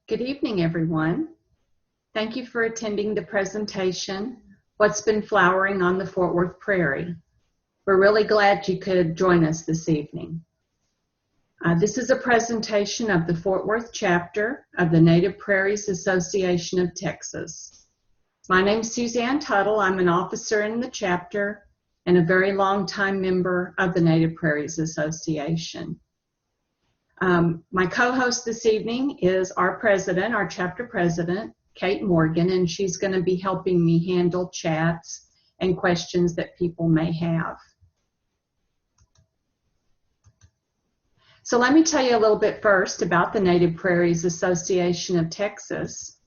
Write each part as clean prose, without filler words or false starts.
Good evening, everyone. Thank you for attending the presentation, What's Been Flowering on the Fort Worth Prairie. We're really glad you could join us this evening. This is a presentation of the Fort Worth chapter of the Native Prairies Association of Texas. My name is Suzanne Tuttle. I'm an officer in the chapter and a very long-time member of the Native Prairies Association. My co-host this evening is our president, our chapter president, Kate Morgan, and she's going to be helping me handle chats and questions that people may have. So let me tell you a little bit first about the Native Prairies Association of Texas.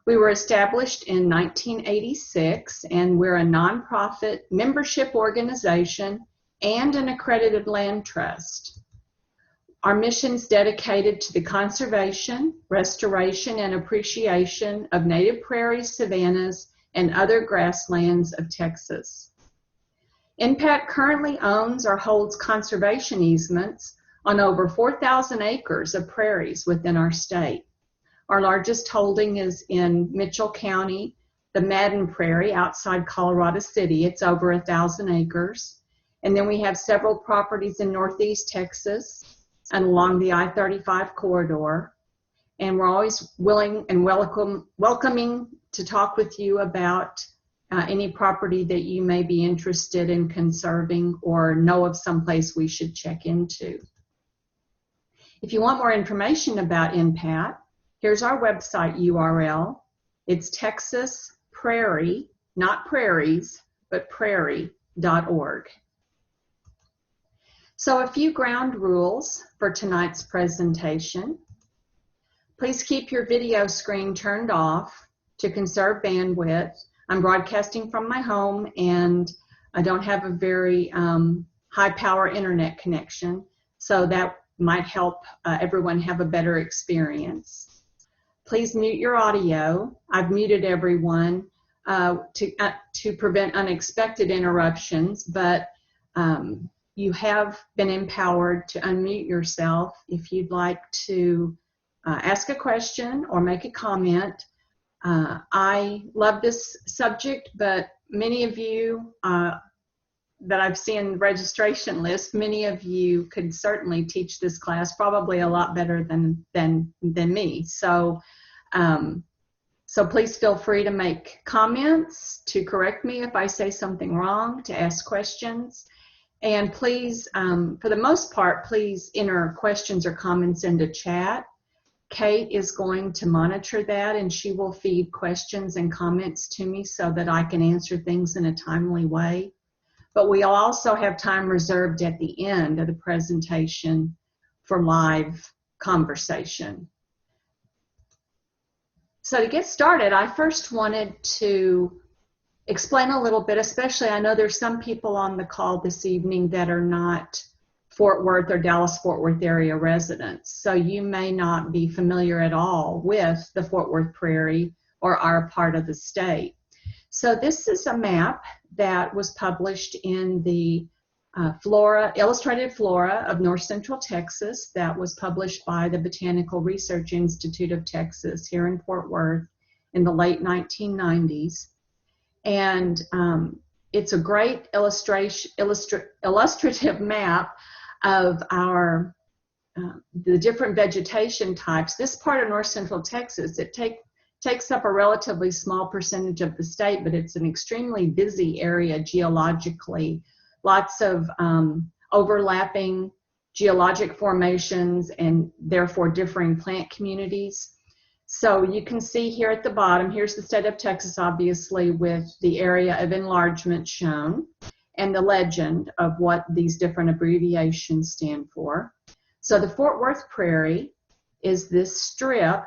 We were established in 1986, and we're a nonprofit membership organization and an accredited land trust. Our mission is dedicated to the conservation, restoration, and appreciation of native prairies, savannas, and other grasslands of Texas. NPAT currently owns or holds conservation easements on over 4,000 acres of prairies within our state. Our largest holding is in Mitchell County, the Madden Prairie outside Colorado City. It's over 1,000 acres. And then we have several properties in Northeast Texas and along the I-35 corridor. And we're always willing and welcoming to talk with you about any property that you may be interested in conserving or know of someplace we should check into. If you want more information about NPAT, here's our website URL. It's Texas Prairie, not prairies, but prairie.org. So a few ground rules for tonight's presentation. Please keep your video screen turned off to conserve bandwidth. I'm broadcasting from my home and I don't have a very high power internet connection, so that might help everyone have a better experience. Please mute your audio. I've muted everyone to prevent unexpected interruptions, but you have been empowered to unmute yourself if you'd like to ask a question or make a comment. I love this subject, but many of you that I've seen the registration list, many of you could certainly teach this class probably a lot better than me. So, so please feel free to make comments, to correct me if I say something wrong, to ask questions. And please, for the most part, please enter questions or comments into chat. Kate is going to monitor that, and she will feed questions and comments to me so that I can answer things in a timely way. But we'll also have time reserved at the end of the presentation for live conversation. So to get started, I first wanted to explain a little bit, especially I know there's some people on the call this evening that are not Fort Worth or Dallas-Fort Worth area residents. So you may not be familiar at all with the Fort Worth Prairie or our part of the state. So this is a map that was published in the Illustrated Flora of North Central Texas that was published by the Botanical Research Institute of Texas here in Fort Worth in the late 1990s. And it's a great illustrative map of our the different vegetation types. This part of North Central Texas, it takes up a relatively small percentage of the state, but it's an extremely busy area geologically. Lots of overlapping geologic formations and therefore differing plant communities. So you can see here at the bottom, here's the state of Texas, obviously, with the area of enlargement shown and the legend of what these different abbreviations stand for. So the Fort Worth Prairie is this strip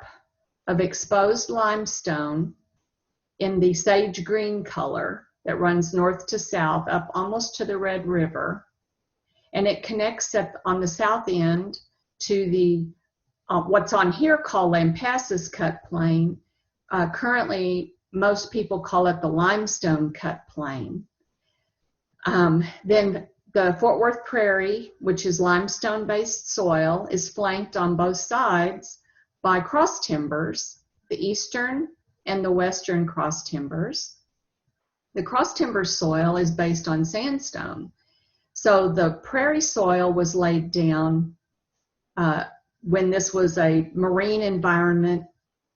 of exposed limestone in the sage green color that runs north to south up almost to the Red River. And it connects up on the south end to the what's on here called Lampasas Cut Plain. Currently, most people call it the Limestone Cut Plain. Then the Fort Worth Prairie, which is limestone-based soil, is flanked on both sides by cross timbers, the eastern and the western cross timbers. The cross timber soil is based on sandstone. So the prairie soil was laid down when this was a marine environment,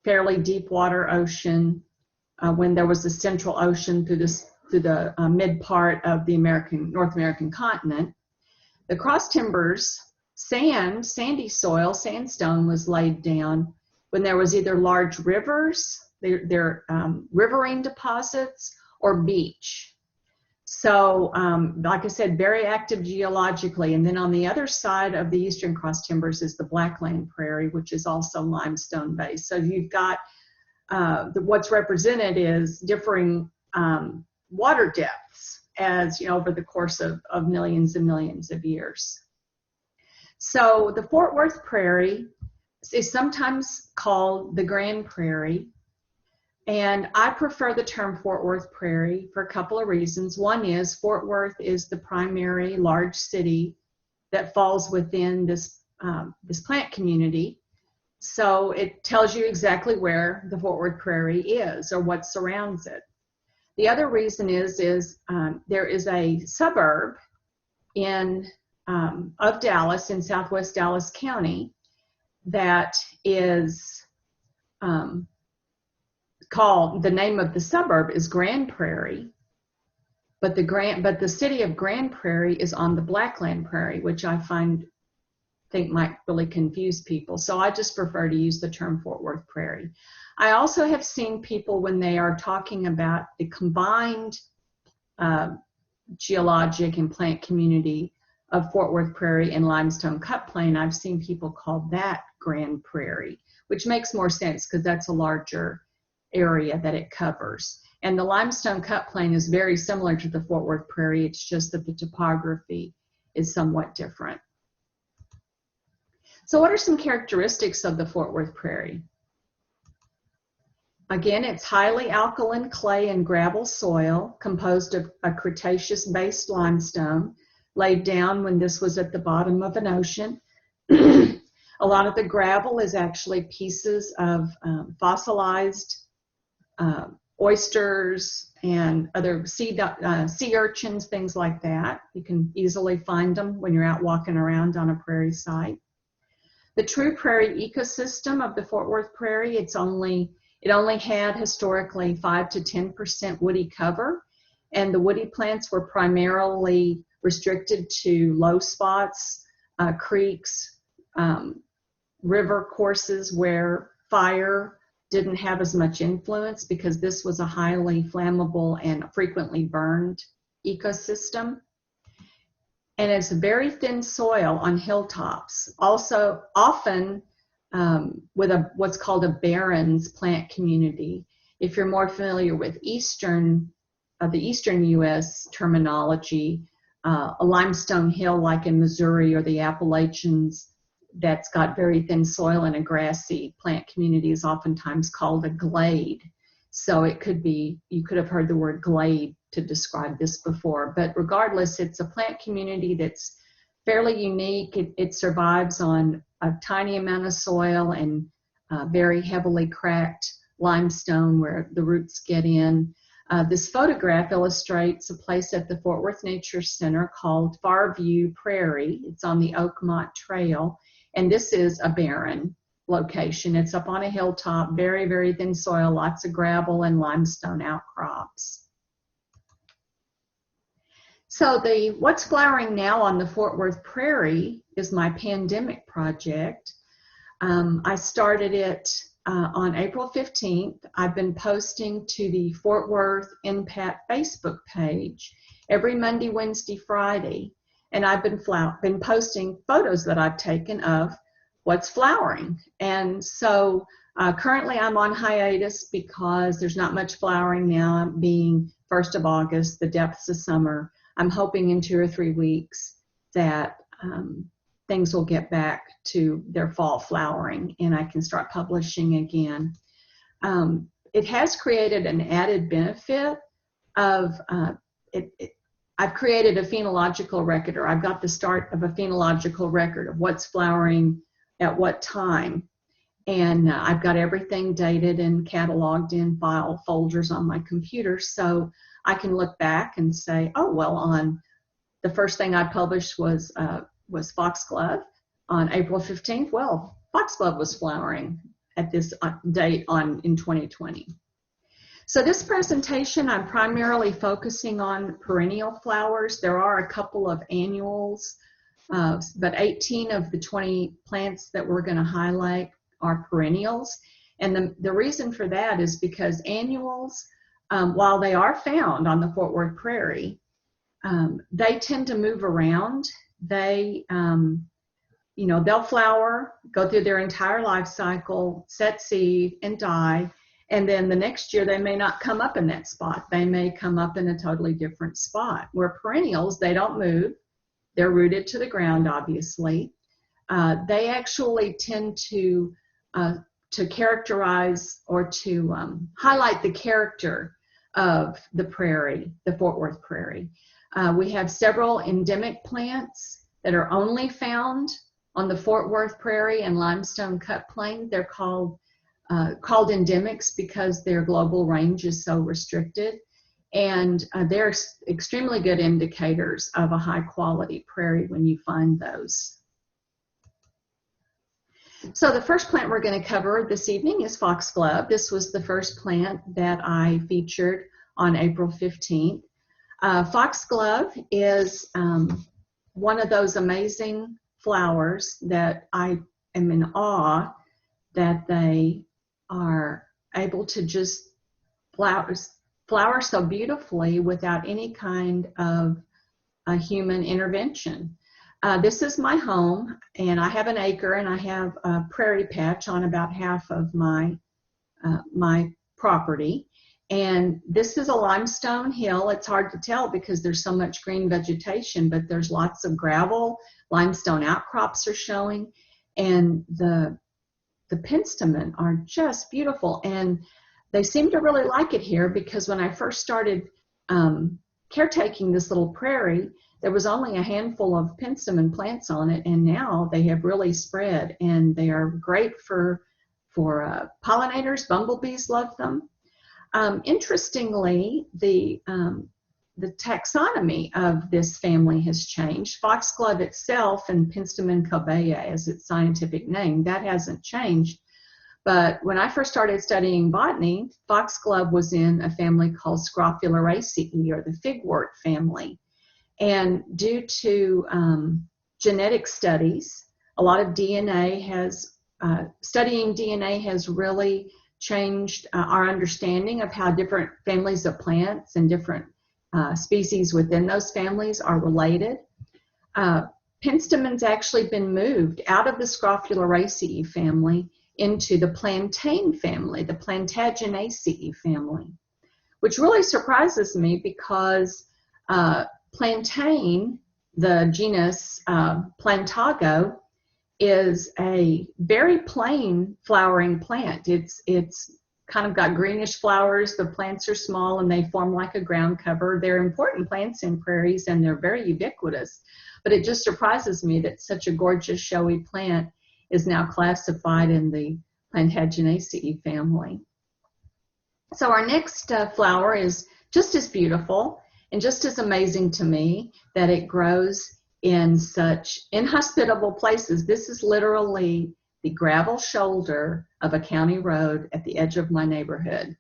fairly deep water ocean, when there was a central ocean through the mid part of the North American continent. The cross timbers, sandy soil, sandstone was laid down when there was either large rivers, riverine deposits, or beach. So, like I said, very active geologically. And then on the other side of the eastern cross timbers is the Blackland Prairie, which is also limestone based. So you've got what's represented is differing water depths as over the course of millions and millions of years. So the Fort Worth Prairie is sometimes called the Grand Prairie, and I prefer the term Fort Worth Prairie for a couple of reasons. One is Fort Worth is the primary large city that falls within this plant community. So it tells you exactly where the Fort Worth Prairie is or what surrounds it. The other reason is there is a suburb of Dallas in southwest Dallas County that is called, the name of the suburb is Grand Prairie, but the city of Grand Prairie is on the Blackland Prairie, which I think might really confuse people. So I just prefer to use the term Fort Worth Prairie. I also have seen people, when they are talking about the combined geologic and plant community of Fort Worth Prairie and Limestone Cut Plain, I've seen people call that Grand Prairie, which makes more sense because that's a larger area that it covers. And the Limestone Cut Plain is very similar to the Fort Worth Prairie. It's just that the topography is somewhat different. So what are some characteristics of the Fort Worth Prairie? Again, it's highly alkaline clay and gravel soil composed of a Cretaceous-based limestone laid down when this was at the bottom of an ocean. A lot of the gravel is actually pieces of fossilized oysters and other sea urchins, things like that. You can easily find them when you're out walking around on a prairie site. The true prairie ecosystem of the Fort Worth Prairie, it only had historically 5 to 10% woody cover, and the woody plants were primarily restricted to low spots, creeks, river courses where fire didn't have as much influence, because this was a highly flammable and frequently burned ecosystem. And it's very thin soil on hilltops. Also, often with what's called a barrens plant community. If you're more familiar with the Eastern U.S. terminology, a limestone hill like in Missouri or the Appalachians that's got very thin soil and a grassy plant community is oftentimes called a glade. So it could be, you could have heard the word glade to describe this before, but regardless, it's a plant community that's fairly unique. It survives on a tiny amount of soil and very heavily cracked limestone where the roots get in. This photograph illustrates a place at the Fort Worth Nature Center called Farview Prairie. It's on the Oakmont Trail, and this is a barren location. It's up on a hilltop, very, very thin soil, lots of gravel and limestone outcrops. So what's flowering now on the Fort Worth Prairie is my pandemic project. I started it on April 15th. I've been posting to the Fort Worth NPAT Facebook page every Monday, Wednesday, Friday, and I've been posting photos that I've taken of what's flowering. And so currently I'm on hiatus because there's not much flowering now, being 1st of August, the depths of summer. I'm hoping in 2 or 3 weeks that things will get back to their fall flowering and I can start publishing again. It has created an added benefit of, I've created a phenological record, or I've got the start of a phenological record of what's flowering at what time. And I've got everything dated and cataloged in file folders on my computer, so I can look back and say, oh, well, on the first thing I published was foxglove on April 15th. Well, foxglove was flowering at this date in 2020. So this presentation, I'm primarily focusing on perennial flowers. There are a couple of annuals, but 18 of the 20 plants that we're going to highlight are perennials. And the reason for that is because annuals, while they are found on the Fort Worth Prairie, they tend to move around. They, they'll flower, go through their entire life cycle, set seed, and die. And then the next year, they may not come up in that spot. They may come up in a totally different spot. Where perennials, they don't move. They're rooted to the ground, obviously. They actually tend to characterize or to highlight the character of the prairie, the Fort Worth Prairie. We have several endemic plants that are only found on the Fort Worth Prairie and limestone cut plain. They're called endemics because their global range is so restricted, and they're extremely good indicators of a high quality prairie when you find those. So the first plant we're going to cover this evening is foxglove. This was the first plant that I featured on April 15th. Foxglove is one of those amazing flowers that I am in awe that they are able to just flower so beautifully without any kind of a human intervention. This is my home, and I have an acre, and I have a prairie patch on about half of my property. And this is a limestone hill. It's hard to tell because there's so much green vegetation, but there's lots of gravel. Limestone outcrops are showing, and the penstemon are just beautiful. And they seem to really like it here because when I first started caretaking this little prairie, there was only a handful of penstemon plants on it, and now they have really spread, and they are great for pollinators. Bumblebees love them. Interestingly, the taxonomy of this family has changed. Foxglove itself, and Penstemon cobea as its scientific name, that hasn't changed. But when I first started studying botany, foxglove was in a family called Scrophulariaceae, or the figwort family. And due to genetic studies, a lot of DNA has, studying DNA has really changed our understanding of how different families of plants and different species within those families are related. Penstemon's actually been moved out of the Scrophulariaceae family into the plantain family, the Plantaginaceae family, which really surprises me because plantain, the genus Plantago, is a very plain flowering plant. It's kind of got greenish flowers. The plants are small and they form like a ground cover. They're important plants in prairies and they're very ubiquitous. But it just surprises me that such a gorgeous, showy plant is now classified in the Plantaginaceae family. So our next flower is just as beautiful and just as amazing to me that it grows in such inhospitable places. This is literally the gravel shoulder of a county road at the edge of my neighborhood.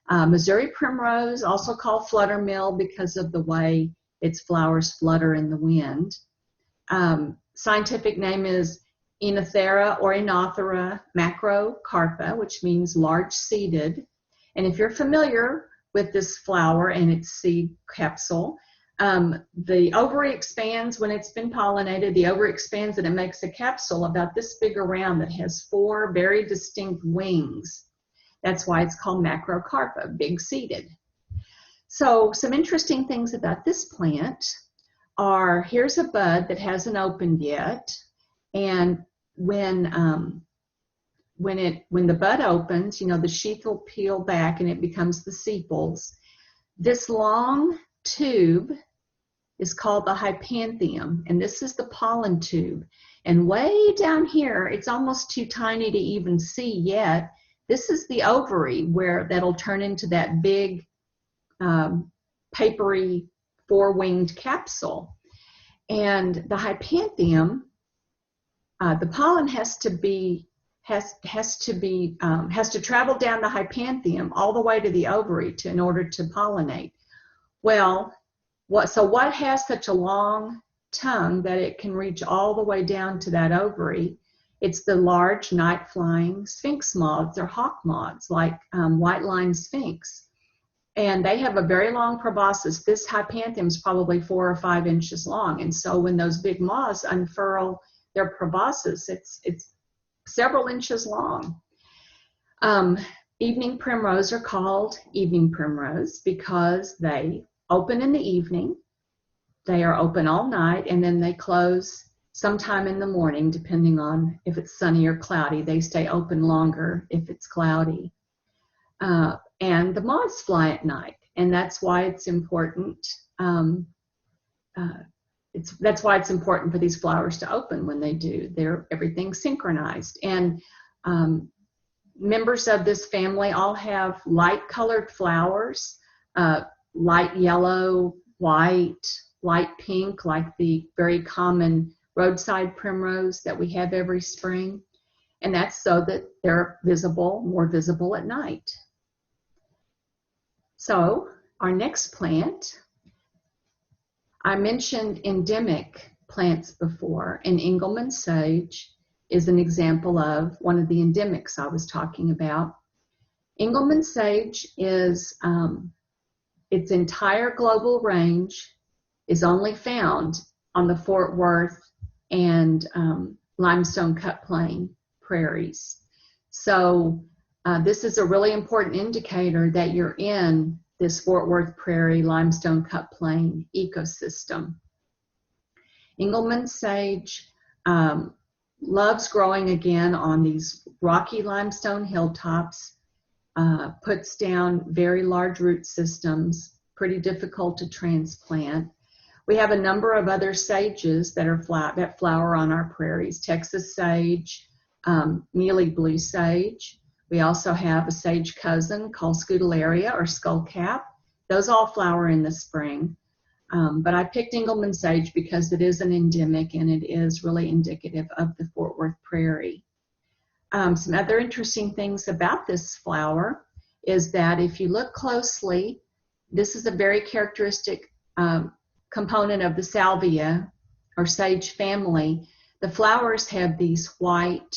Missouri primrose, also called fluttermill because of the way its flowers flutter in the wind. Scientific name is Enothera or Enothera macrocarpa, which means large-seeded. And if you're familiar with this flower and its seed capsule, the ovary expands when it's been pollinated. The ovary expands and it makes a capsule about this big around that has 4 very distinct wings. That's why it's called macrocarpa, big-seeded. So some interesting things about this plant are, here's a bud that hasn't opened yet, and when the bud opens, you know, the sheath will peel back and it becomes the sepals. This long tube is called the hypanthium, and this is the pollen tube. And way down here, it's almost too tiny to even see yet. This is the ovary where that'll turn into that big papery four-winged capsule. And the hypanthium, the pollen has to travel down the hypanthium all the way to the ovary in order to pollinate. Well, what has such a long tongue that it can reach all the way down to that ovary? It's the large night-flying sphinx moths or hawk moths, like white-lined sphinx. And they have a very long proboscis. This hypanthium is probably 4 or 5 inches long. And so when those big moths unfurl their proboscis, it's several inches long. Evening primrose are called evening primrose because they open in the evening. They are open all night, and then they close sometime in the morning, depending on if it's sunny or cloudy. They stay open longer if it's cloudy. And the moths fly at night, and that's why it's important. That's why it's important for these flowers to open when they do. Everything's synchronized. And members of this family all have light-colored flowers, light yellow, white, light pink, like the very common roadside primrose that we have every spring. And that's so that they're more visible at night. So our next plant, I mentioned endemic plants before, and Engelmann sage is an example of one of the endemics I was talking about. Engelmann sage is, its entire global range is only found on the Fort Worth and limestone cut plain prairies. So this is a really important indicator that you're in this Fort Worth Prairie limestone cut plain ecosystem. Engelmann sage loves growing again on these rocky limestone hilltops, puts down very large root systems, pretty difficult to transplant. We have a number of other sages that flower on our prairies: Texas sage, mealy blue sage. We also have a sage cousin called Scutellaria or skullcap. Those all flower in the spring. But I picked Engelmann sage because it is an endemic and it is really indicative of the Fort Worth Prairie. Some other interesting things about this flower is that if you look closely, this is a very characteristic component of the salvia or sage family. The flowers have these white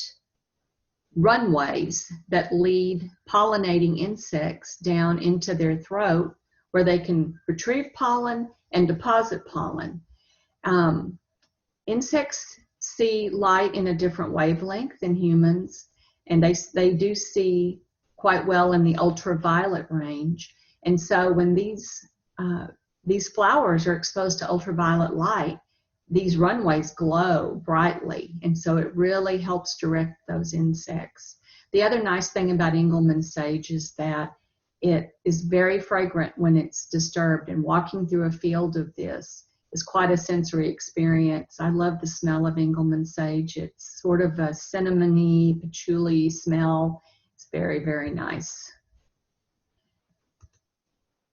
runways that lead pollinating insects down into their throat where they can retrieve pollen and deposit pollen. Insects see light in a different wavelength than humans, and they do see quite well in the ultraviolet range. And so when these flowers are exposed to ultraviolet light, these runways glow brightly, and so it really helps direct those insects. The other nice thing about Engelmann sage is that it is very fragrant when it's disturbed, and walking through a field of this is quite a sensory experience. I love the smell of Engelmann sage. It's sort of a cinnamony, patchouli smell. It's very, very nice.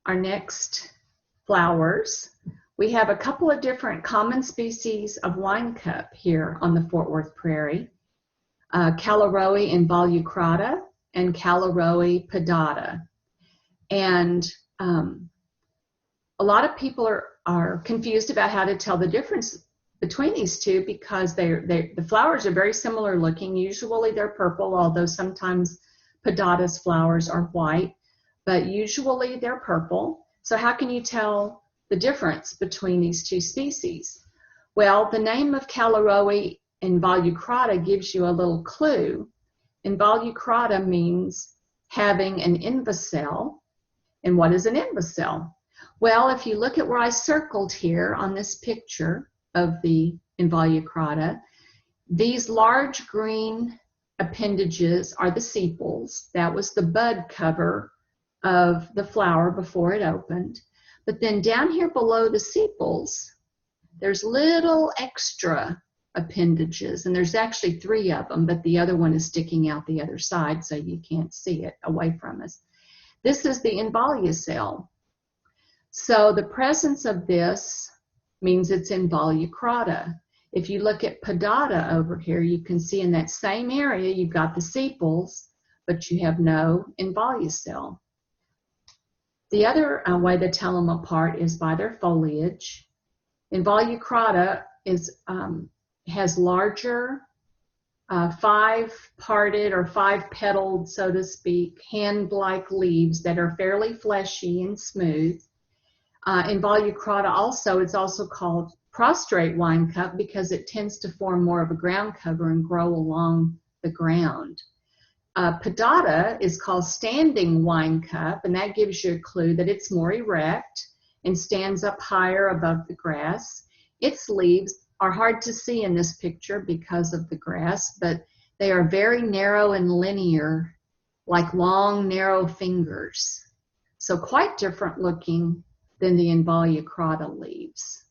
Our next flowers, we have a couple of different common species of winecup here on the Fort Worth Prairie. Caloroe involucrata and Caloroe pedata. And a lot of people are confused about how to tell the difference between these two because the flowers are very similar looking. Usually they're purple, although sometimes pedata's flowers are white, but usually they're purple. So how can you tell the difference between these two species? Well, the name of Caloroe involucrata gives you a little clue. Involucrata means having an invicell. And what is an invicell? Well, if you look at where I circled here on this picture of the involucrata, these large green appendages are the sepals. That was the bud cover of the flower before it opened. But then down here below the sepals, there's little extra appendages, and there's actually 3 of them, but the other one is sticking out the other side, so you can't see it away from us. This is the involucell. So the presence of this means it's involucrata. If you look at pedata over here, you can see in that same area you've got the sepals, but you have no involucell. The other way to tell them apart is by their foliage. Involucrata has larger 5-parted or 5-petaled, so to speak, hand-like leaves that are fairly fleshy and smooth. Involucrata also, it's also called prostrate wine cup because it tends to form more of a ground cover and grow along the ground. Pedata is called standing wine cup, and that gives you a clue that it's more erect and stands up higher above the grass. Its leaves are hard to see in this picture because of the grass, but they are very narrow and linear, like long, narrow fingers. So quite different looking than the involucrata leaves.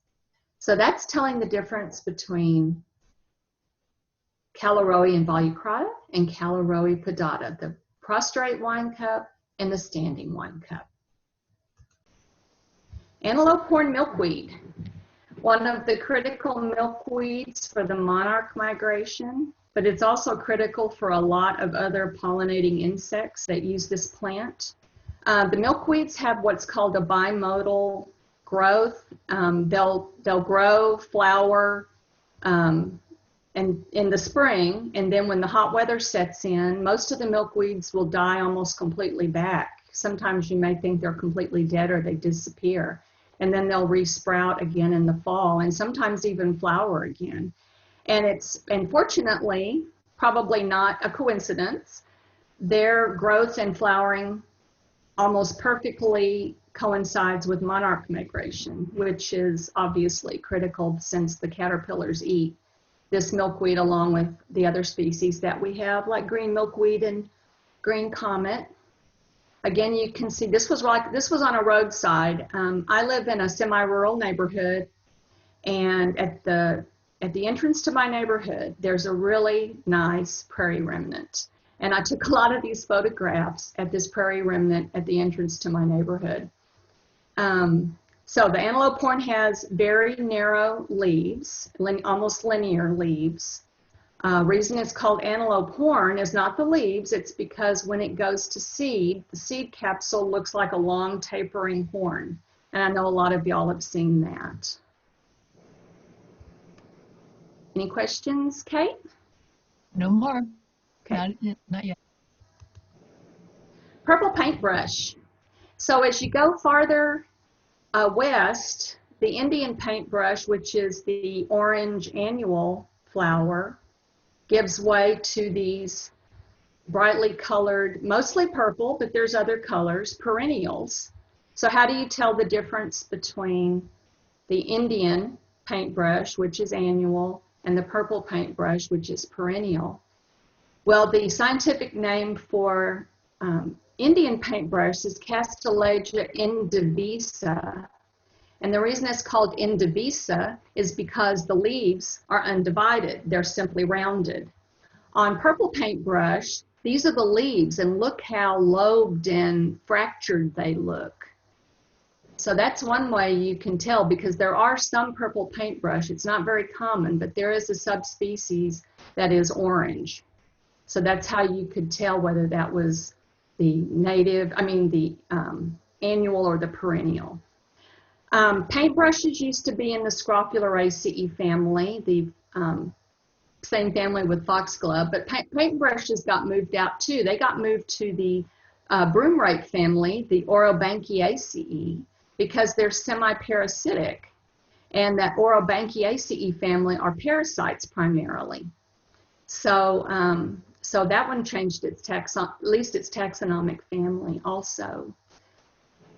So that's telling the difference between Caloroe involucrata and Caloroe pedata, the prostrate wine cup and the standing wine cup. Antelope horn milkweed, one of the critical milkweeds for the monarch migration, but it's also critical for a lot of other pollinating insects that use this plant. The milkweeds have what's called a bimodal growth. They'll grow, flower, and in the spring, and then when the hot weather sets in, most of the milkweeds will die almost completely back. Sometimes you may think they're completely dead or they disappear, and then they'll resprout again in the fall and sometimes even flower again. And it's, unfortunately, probably not a coincidence, their growth and flowering almost perfectly coincides with monarch migration, which is obviously critical since the caterpillars eat this milkweed along with the other species that we have, like green milkweed and green comet. Again, you can see this was on a roadside. I live in a semi-rural neighborhood, and at the entrance to my neighborhood, there's a really nice prairie remnant. And I took a lot of these photographs at this prairie remnant at the entrance to my neighborhood. So the antelope horn has very narrow leaves, almost linear leaves. Reason it's called antelope horn is not the leaves, it's because when it goes to seed, the seed capsule looks like a long tapering horn. And I know a lot of y'all have seen that. Any questions, Kate? No more. Okay. Not yet. Purple paintbrush. So as you go farther west, the Indian paintbrush, which is the orange annual flower, gives way to these brightly colored, mostly purple, but there's other colors, perennials. So how do you tell the difference between the Indian paintbrush, which is annual, and the purple paintbrush, which is perennial? Well, the scientific name for Indian paintbrush is Castellagia indivisa. And the reason it's called indivisa is because the leaves are undivided. They're simply rounded. On purple paintbrush, these are the leaves, and look how lobed and fractured they look. So that's one way you can tell, because there are some purple paintbrush. It's not very common, but there is a subspecies that is orange. So that's how you could tell whether that was the annual or the perennial. Paintbrushes used to be in the Scrophulariaceae family, the same family with foxglove, but paintbrushes got moved out too. They got moved to the broomrape family, the Orobanchiaceae, because they're semi-parasitic, and that Orobanchiaceae family are parasites primarily. So so that one changed its at least its taxonomic family also.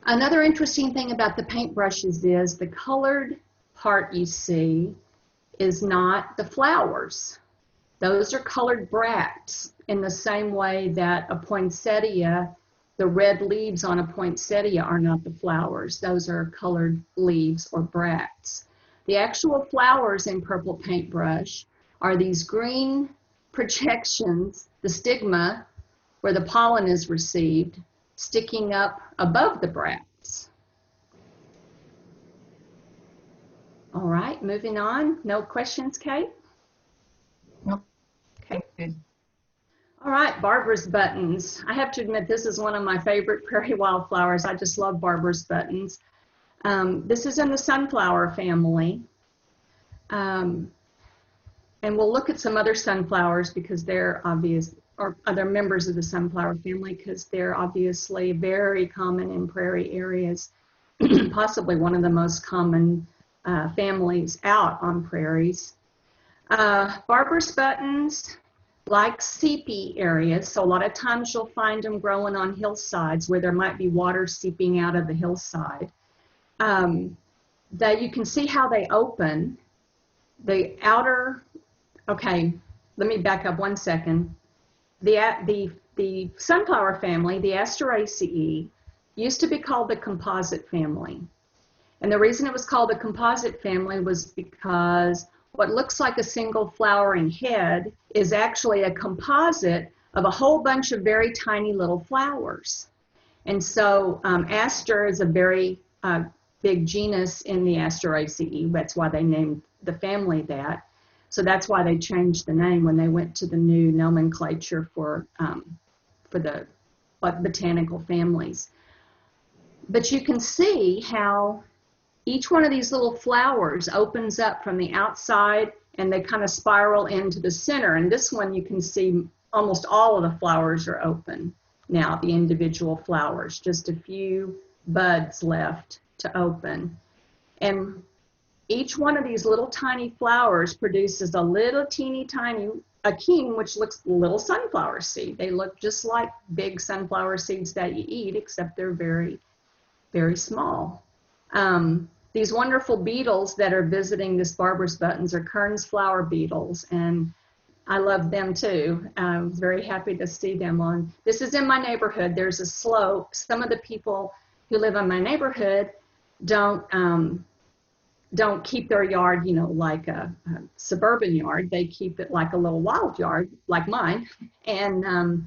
Another interesting thing about the paintbrushes is the colored part you see is not the flowers. Those are colored bracts, in the same way that a poinsettia, the red leaves on a poinsettia are not the flowers. Those are colored leaves or bracts. The actual flowers in purple paintbrush are these green projections, the stigma, where the pollen is received, sticking up above the bracts. All right, moving on. No questions, Kate? Nope. Okay. Good. All right, Barbara's buttons. I have to admit, this is one of my favorite prairie wildflowers. I just love Barbara's buttons. This is in the sunflower family. And we'll look at some other sunflowers because they're obvious, or other members of the sunflower family, because they're obviously very common in prairie areas, possibly one of the most common families out on prairies. Barbara's buttons like seepy areas, so a lot of times you'll find them growing on hillsides where there might be water seeping out of the hillside. You can see how they open. The outer, okay, let me back up 1 second. The sunflower family, the Asteraceae, used to be called the composite family. And the reason it was called the composite family was because what looks like a single flowering head is actually a composite of a whole bunch of very tiny little flowers. And so aster is a very big genus in the Asteraceae. That's why they named the family that. So that's why they changed the name when they went to the new nomenclature for the botanical families. But you can see how each one of these little flowers opens up from the outside and they kind of spiral into the center. And this one you can see almost all of the flowers are open now, the individual flowers, just a few buds left to open. And each one of these little tiny flowers produces a little teeny tiny achene, which looks little sunflower seed. They look just like big sunflower seeds that you eat, except they're very, very small. These wonderful beetles that are visiting this Barbara's buttons are Kern's flower beetles, and I love them too. I was very happy to see them on. This is in my neighborhood. There's a slope. Some of the people who live in my neighborhood don't keep their yard, like a suburban yard. They keep it like a little wild yard, like mine. And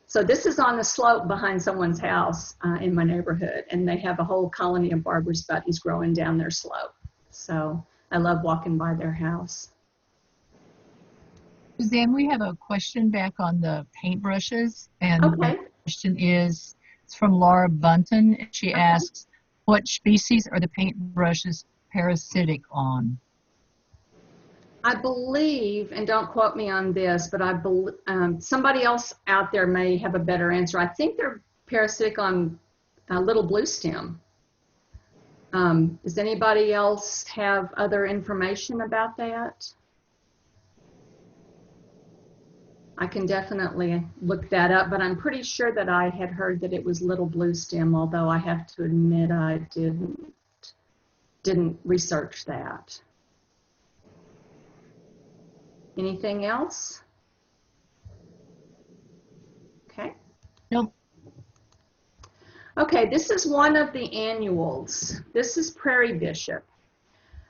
so this is on the slope behind someone's house in my neighborhood, and they have a whole colony of Barbara's buttons growing down their slope. So I love walking by their house. Suzanne, we have a question back on the paintbrushes, and Okay. the question is, it's from Laura Bunton. She asks, what species are the paintbrushes parasitic on? I believe, and don't quote me on this, but I believe somebody else out there may have a better answer. I think they're parasitic on little blue stem. Does anybody else have other information about that? I can definitely look that up, but I'm pretty sure that I had heard that it was little blue stem, although I have to admit I didn't research that. Anything else? Okay. Nope. Okay, this is one of the annuals. This is Prairie Bishop.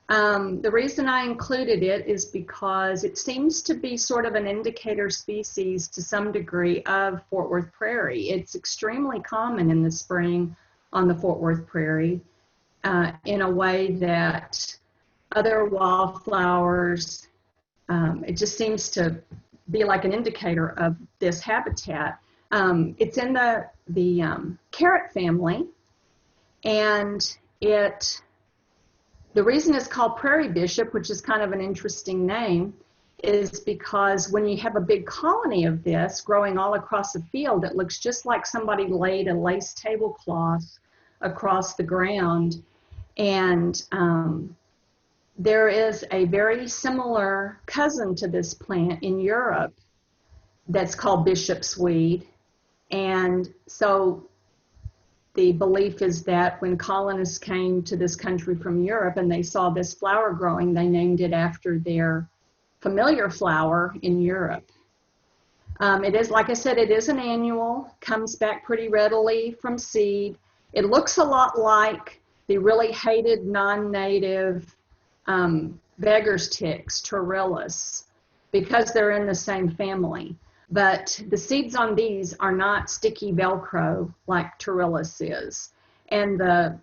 The reason I included it is because it seems to be sort of an indicator species to some degree of Fort Worth Prairie. It's extremely common in the spring on the Fort Worth Prairie in a way that other wildflowers, it just seems to be like an indicator of this habitat. It's in the carrot family, and the reason it's called Prairie Bishop, which is kind of an interesting name, is because when you have a big colony of this growing all across the field, it looks just like somebody laid a lace tablecloth across the ground. And there is a very similar cousin to this plant in Europe that's called bishop's weed. And so the belief is that when colonists came to this country from Europe and they saw this flower growing, they named it after their familiar flower in Europe. It is, like I said, it is an annual, comes back pretty readily from seed. It looks a lot like the really hated non-native beggar's ticks, Torillus. because they're in the same family. But the seeds on these are not sticky Velcro like Pterillis is. And the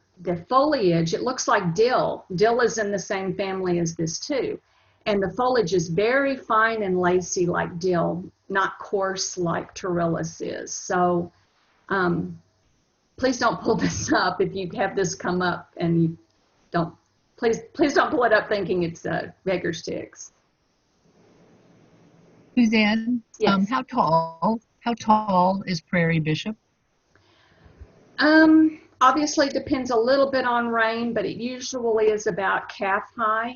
foliage, it looks like dill. Dill is in the same family as this too. And the foliage is very fine and lacy like dill, not coarse like Pterillis is. So please don't pull this up if you have this come up and you don't, please don't pull it up thinking it's beggar's ticks. Suzanne, Yes. how tall is Prairie Bishop? Obviously it depends a little bit on rain, but it usually is about calf high.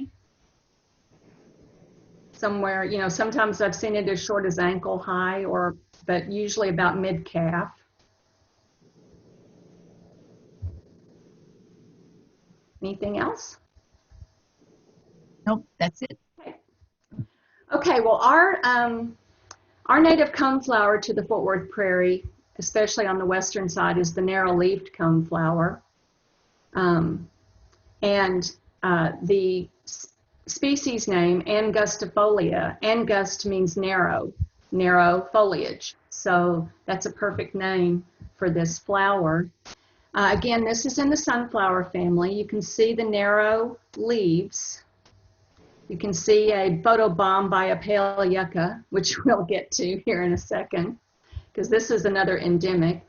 Somewhere, you know, sometimes I've seen it as short as ankle high, but usually about mid calf. Anything else? Nope, that's it. Okay, well, our native coneflower to the Fort Worth Prairie, especially on the western side, is the narrow-leaved coneflower. The species name, angustifolia. Angust means narrow foliage. So that's a perfect name for this flower. Again, this is in the sunflower family. You can see the narrow leaves. You can see a photobomb by a pale yucca, which we'll get to here in a second, because this is another endemic.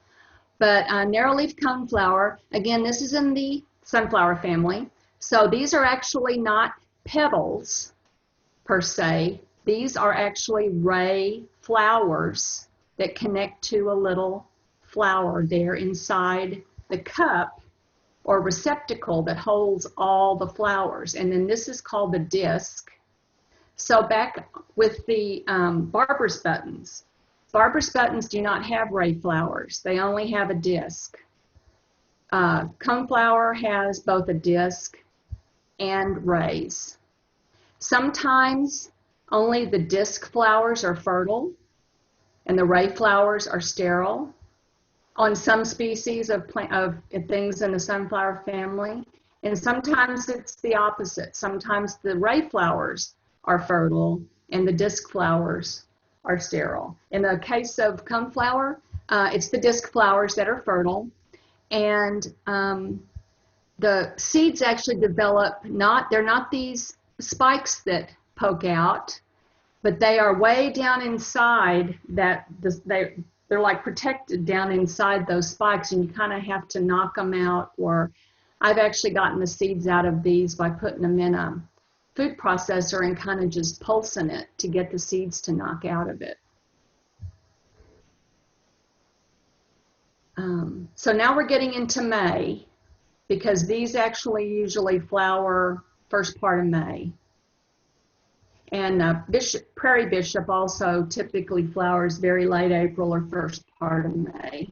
But narrow-leaf coneflower, again, this is in the sunflower family. So these are actually not petals per se. These are actually ray flowers that connect to a little flower there inside the cup or receptacle that holds all the flowers. And then this is called the disc. So back with the barber's buttons. Barber's buttons do not have ray flowers. They only have a disc. Coneflower has both a disc and rays. Sometimes only the disc flowers are fertile and the ray flowers are sterile on some species of things in the sunflower family. And sometimes it's the opposite. Sometimes the ray flowers are fertile and the disc flowers are sterile. In the case of coneflower, it's the disc flowers that are fertile, and the seeds actually develop they're not these spikes that poke out, but they are way down inside they're like protected down inside those spikes, and you kind of have to knock them out. Or I've actually gotten the seeds out of these by putting them in a food processor and kind of just pulsing it to get the seeds to knock out of it. So now we're getting into May, because these actually usually flower first part of May. And Prairie Bishop also typically flowers very late April or first part of May.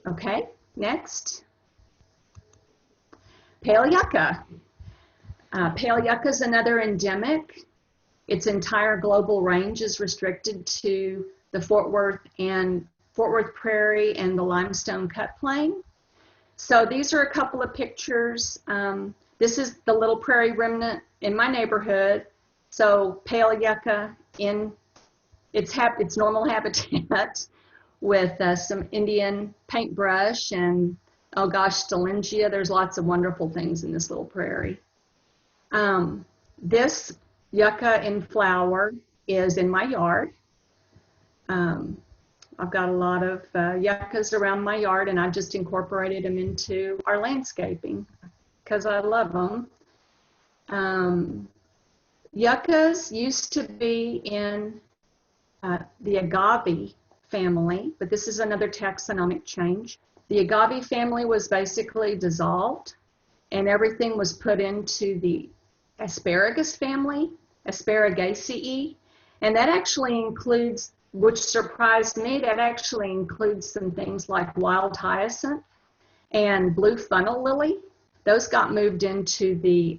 Okay, next. Pale yucca. Pale yucca is another endemic. Its entire global range is restricted to the Fort Worth Prairie and the limestone cut plain. So these are a couple of pictures. This is the little prairie remnant in my neighborhood. So pale yucca in its normal habitat with some Indian paintbrush and, oh gosh, Stillingia. There's lots of wonderful things in this little prairie. This yucca in flower is in my yard. I've got a lot of yuccas around my yard, and I've just incorporated them into our landscaping because I love them. Yuccas used to be in the agave family, but this is another taxonomic change. The agave family was basically dissolved, and everything was put into the asparagus family, Asparagaceae, and that actually includes, which surprised me, that actually includes some things like wild hyacinth and blue funnel lily. Those got moved into the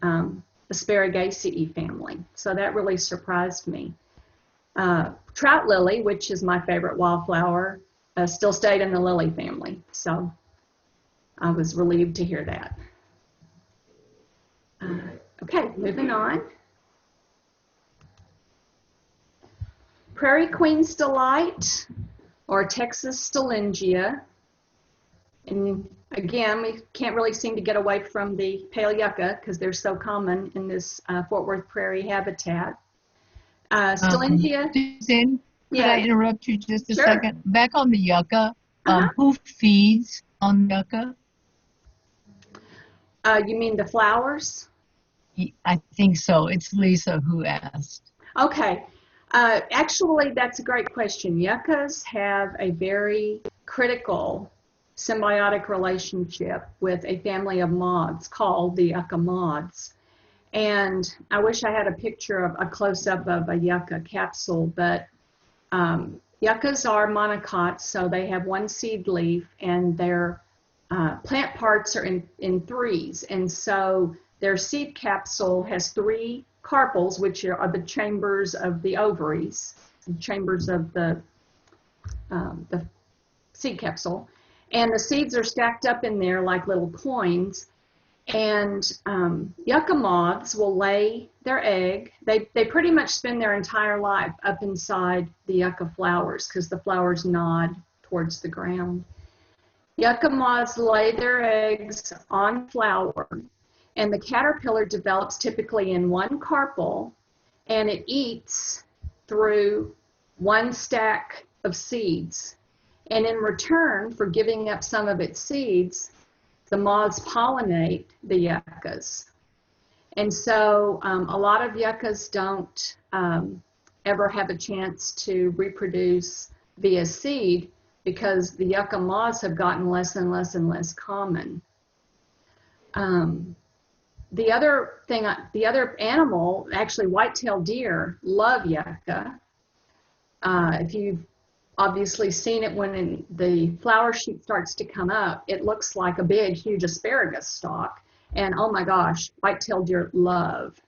Asparagaceae family, so that really surprised me. Trout lily, which is my favorite wildflower, still stayed in the lily family, so I was relieved to hear that. Okay, moving on. Prairie Queen's Delight, or Texas Stillingia. And again, we can't really seem to get away from the pale yucca because they're so common in this Fort Worth prairie habitat. Stillingia. Suzanne, could Yeah. I interrupt you just a Sure. second? Back on the yucca, Uh-huh. who feeds on yucca? You mean the flowers? I think so. It's Lisa who asked. Okay. Actually, that's a great question. Yuccas have a very critical symbiotic relationship with a family of moths called the yucca moths. And I wish I had a picture of a close-up of a yucca capsule, but yuccas are monocots, so they have one seed leaf, and their plant parts are in threes. And so their seed capsule has 3 carpels, which are the chambers of the ovaries, chambers of the seed capsule. And the seeds are stacked up in there like little coins. And yucca moths will lay their egg. They pretty much spend their entire life up inside the yucca flowers because the flowers nod towards the ground. Yucca moths lay their eggs on flower, and the caterpillar develops typically in one carpel, and it eats through one stack of seeds. And in return for giving up some of its seeds, the moths pollinate the yuccas. And so a lot of yuccas don't ever have a chance to reproduce via seed because the yucca moths have gotten less and less and less common. The other animal, actually white-tailed deer, love yucca. If you've obviously seen it when the flower shoot starts to come up, it looks like a big, huge asparagus stalk. And oh my gosh, white-tailed deer love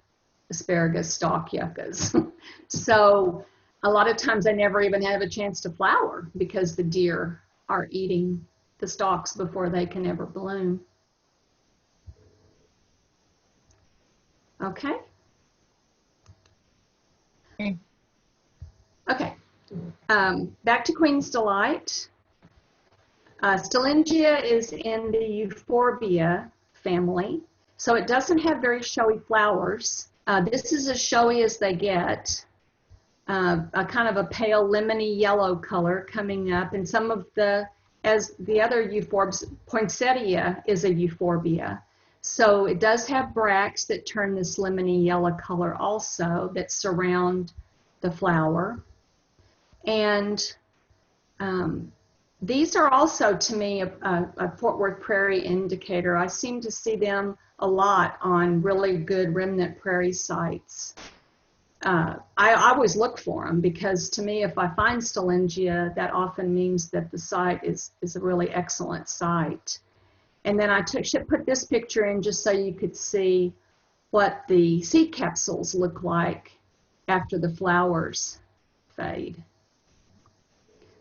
asparagus stalk yuccas. So a lot of times they never even have a chance to flower because the deer are eating the stalks before they can ever bloom. Okay? Okay. Back to Queen's Delight. Stillingia is in the Euphorbia family, so it doesn't have very showy flowers. This is as showy as they get, a kind of a pale lemony yellow color coming up, and some of as the other euphorbs, poinsettia is a euphorbia. So it does have bracts that turn this lemony yellow color also that surround the flower. And these are also, to me, a Fort Worth Prairie indicator. I seem to see them a lot on really good remnant prairie sites. I always look for them because, to me, if I find Stillingia, that often means that the site is a really excellent site. And then I put this picture in just so you could see what the seed capsules look like after the flowers fade.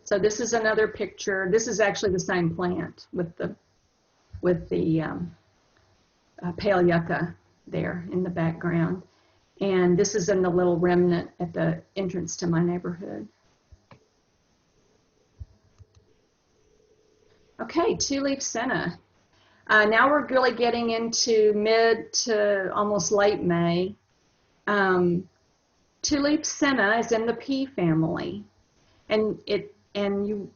So this is another picture. This is actually the same plant with the pale yucca there in the background. And this is in the little remnant at the entrance to my neighborhood. Okay, two-leaf senna. Now we're really getting into mid to almost late May. Two-leaf senna is in the pea family, and you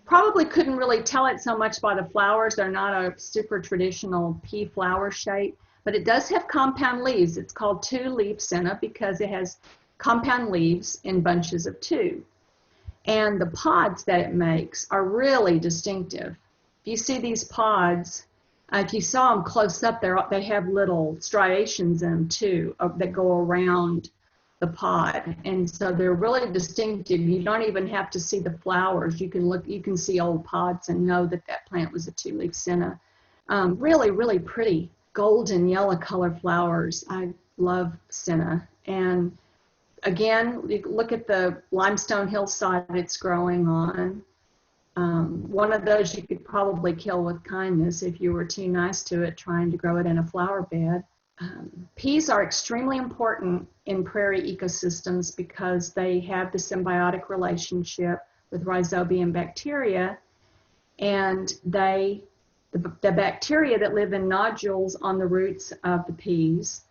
probably couldn't really tell it so much by the flowers. They're not a super traditional pea flower shape, but it does have compound leaves. It's called two-leaf senna because it has compound leaves in bunches of 2. And the pods that it makes are really distinctive. If you see these pods, if you saw them close up, they have little striations in them too that go around the pod, and so they're really distinctive. You don't even have to see the flowers. You can see old pods and know that that plant was a two-leaf senna. Really, really pretty golden yellow color flowers. I love senna. And again, you look at the limestone hillside it's growing on. One of those you could probably kill with kindness if you were too nice to it trying to grow it in a flower bed. Peas are extremely important in prairie ecosystems because they have the symbiotic relationship with rhizobium bacteria, and the bacteria that live in nodules on the roots of the peas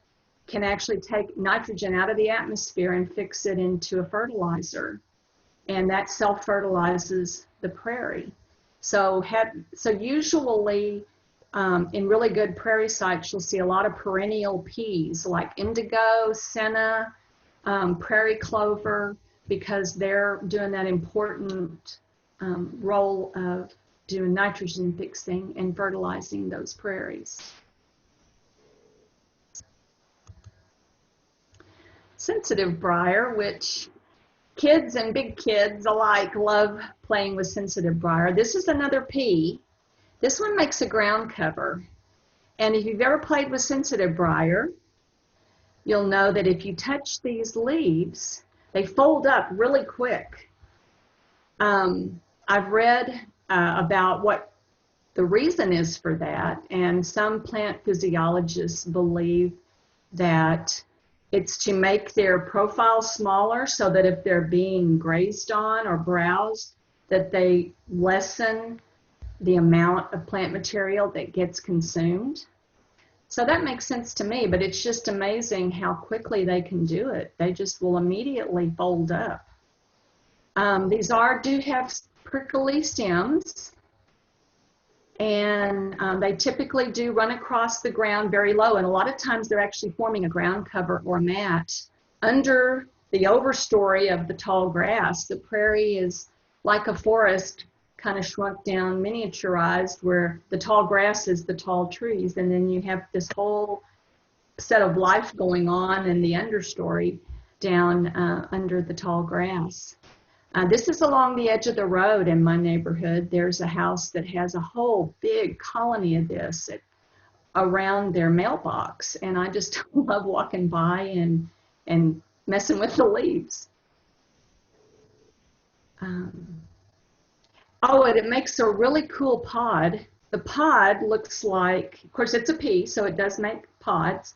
can actually take nitrogen out of the atmosphere and fix it into a fertilizer, and that self-fertilizes the prairie. So usually in really good prairie sites, you'll see a lot of perennial peas like indigo, senna, prairie clover, because they're doing that important role of doing nitrogen fixing and fertilizing those prairies. Sensitive briar, which kids and big kids alike love playing with sensitive briar. This is another pea. This one makes a ground cover. And if you've ever played with sensitive briar, you'll know that if you touch these leaves, they fold up really quick. I've read about what the reason is for that, and some plant physiologists believe that it's to make their profile smaller so that if they're being grazed on or browsed, that they lessen the amount of plant material that gets consumed. So that makes sense to me, but it's just amazing how quickly they can do it. They just will immediately fold up. These do have prickly stems, and they typically do run across the ground very low, and a lot of times they're actually forming a ground cover or mat under the overstory of the tall grass. The prairie is like a forest, kind of shrunk down, miniaturized, where the tall grass is the tall trees, and then you have this whole set of life going on in the understory down under the tall grass. This is along the edge of the road in my neighborhood. There's a house that has a whole big colony of this around their mailbox, and I just love walking by and messing with the leaves. Oh, and it makes a really cool pod. The pod looks like, of course it's a pea, so it does make pods.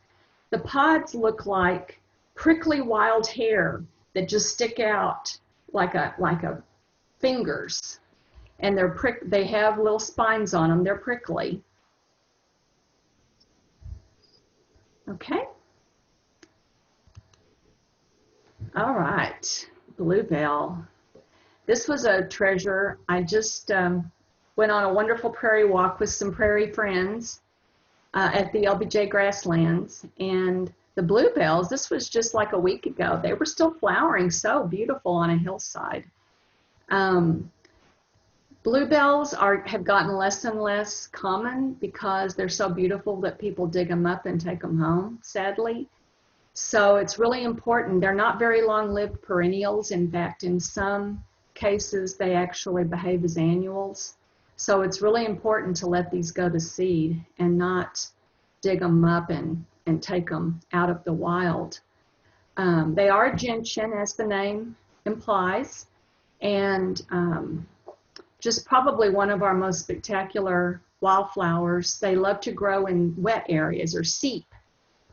The pods look like prickly wild hair that just stick out like a fingers, and they have little spines on them. They're prickly. Okay. All right, bluebell. This was a treasure. I just went on a wonderful prairie walk with some prairie friends at the LBJ grasslands, and the bluebells, this was just like a week ago. They were still flowering so beautiful on a hillside. Bluebells have gotten less and less common because they're so beautiful that people dig them up and take them home, sadly. So it's really important. They're not very long-lived perennials. In fact, in some cases, they actually behave as annuals. So it's really important to let these go to seed and not dig them up and take them out of the wild. They are gentian, as the name implies, and just probably one of our most spectacular wildflowers. They love to grow in wet areas or seep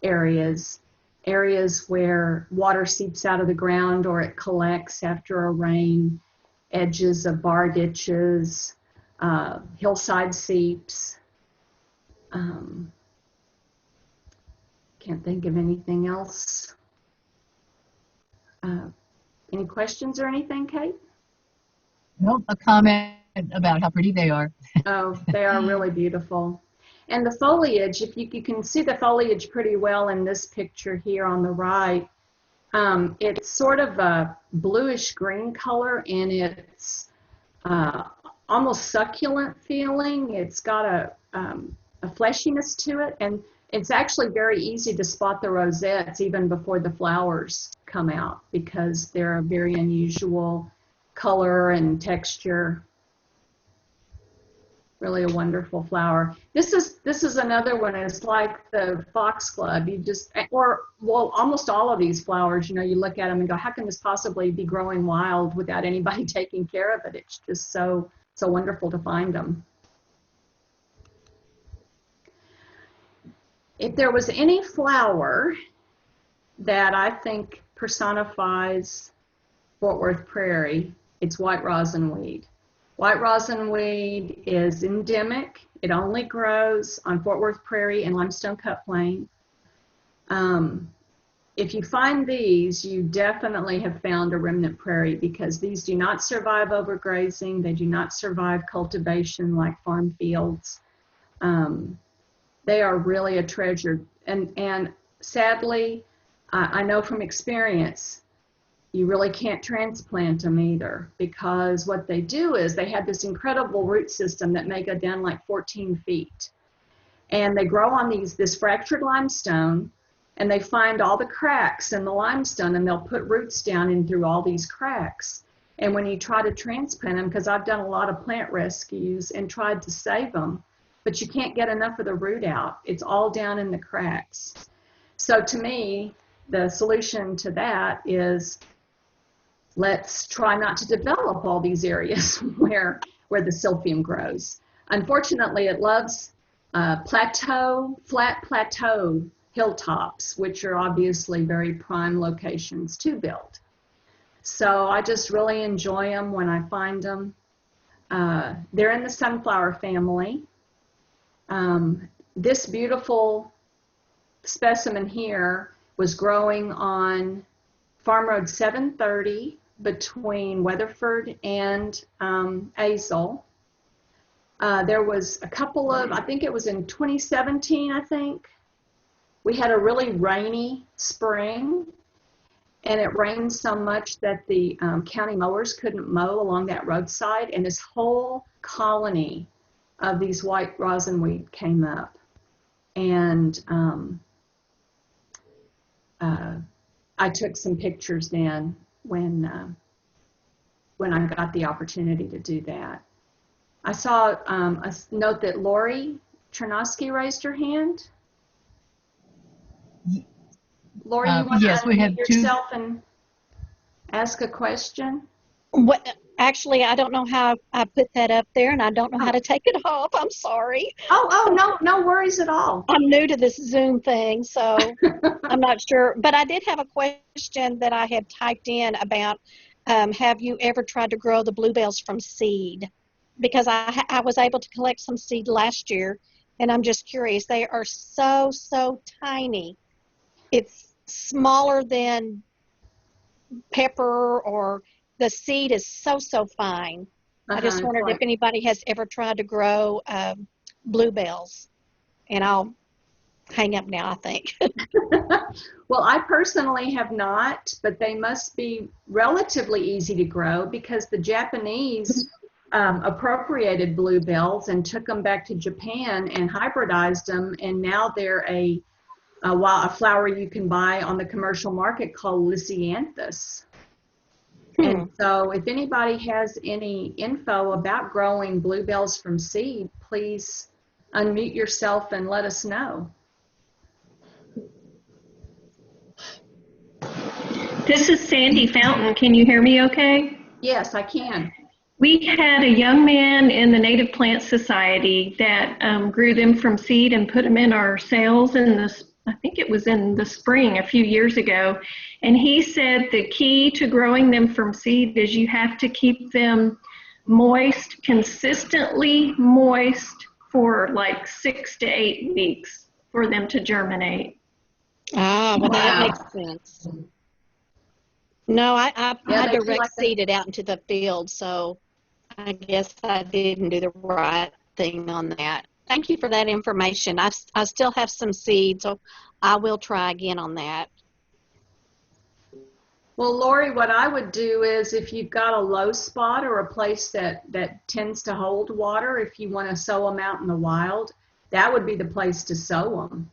areas, areas where water seeps out of the ground or it collects after a rain, edges of bar ditches, hillside seeps. Can't think of anything else. Any questions or anything, Kate? Nope, a comment about how pretty they are. Oh, they are really beautiful. And the foliage, if you can see the foliage pretty well in this picture here on the right, it's sort of a bluish green color, and it's almost succulent feeling. It's got a fleshiness to it, and it's actually very easy to spot the rosettes even before the flowers come out because they're a very unusual color and texture. Really a wonderful flower. This is another one. It's like the foxglove. Almost all of these flowers, you look at them and go, how can this possibly be growing wild without anybody taking care of it? It's just so wonderful to find them. If there was any flower that I think personifies Fort Worth Prairie, it's white rosinweed. White rosinweed is endemic. It only grows on Fort Worth Prairie and Limestone Cut Plain. If you find these, you definitely have found a remnant prairie, because these do not survive overgrazing. They do not survive cultivation like farm fields. They are really a treasure. And sadly, I know from experience, you really can't transplant them either, because what they do is they have this incredible root system that may go down like 14 feet. And they grow on this fractured limestone, and they find all the cracks in the limestone, and they'll put roots down in through all these cracks. And when you try to transplant them, because I've done a lot of plant rescues and tried to save them, but you can't get enough of the root out. It's all down in the cracks. So to me, the solution to that is, let's try not to develop all these areas where the silphium grows. Unfortunately, it loves flat plateau hilltops, which are obviously very prime locations to build. So I just really enjoy them when I find them. They're in the sunflower family. This beautiful specimen here was growing on Farm Road 730 between Weatherford and Azle. There was a couple of, I think it was in 2017, I think, we had a really rainy spring, and it rained so much that the county mowers couldn't mow along that roadside, and this whole colony of these white rosinweed came up. And I took some pictures then when I got the opportunity to do that. I saw a note that Lori Chernosky raised her hand. Lori, you want yes, to we have unmute yourself and ask a question? What? Actually, I don't know how I put that up there, and I don't know how to take it off. I'm sorry. No worries at all. I'm new to this Zoom thing, so I'm not sure. But I did have a question that I had typed in about, have you ever tried to grow the bluebells from seed? Because I was able to collect some seed last year, and I'm just curious. They are so tiny. It's smaller than pepper, or the seed is so fine. I just wondered if anybody has ever tried to grow bluebells. And I'll hang up now, I think. Well, I personally have not, but they must be relatively easy to grow, because the Japanese appropriated bluebells and took them back to Japan and hybridized them, and now they're a flower you can buy on the commercial market called Lisianthus. And so if anybody has any info about growing bluebells from seed, please unmute yourself and let us know. This is Sandy Fountain. Can you hear me okay? Yes, I can. We had a young man in the Native Plant Society that grew them from seed and put them in our sales in this, I think it was in the spring a few years ago. And he said the key to growing them from seed is you have to keep them moist, consistently moist, for like 6 to 8 weeks for them to germinate. Ah, well, that makes sense. No, I direct seeded out into the field, so I guess I didn't do the right thing on that. Thank you for that information. I still have some seeds, so I will try again on that. Well, Lori, what I would do is, if you've got a low spot or a place that tends to hold water, if you want to sow them out in the wild, that would be the place to sow them,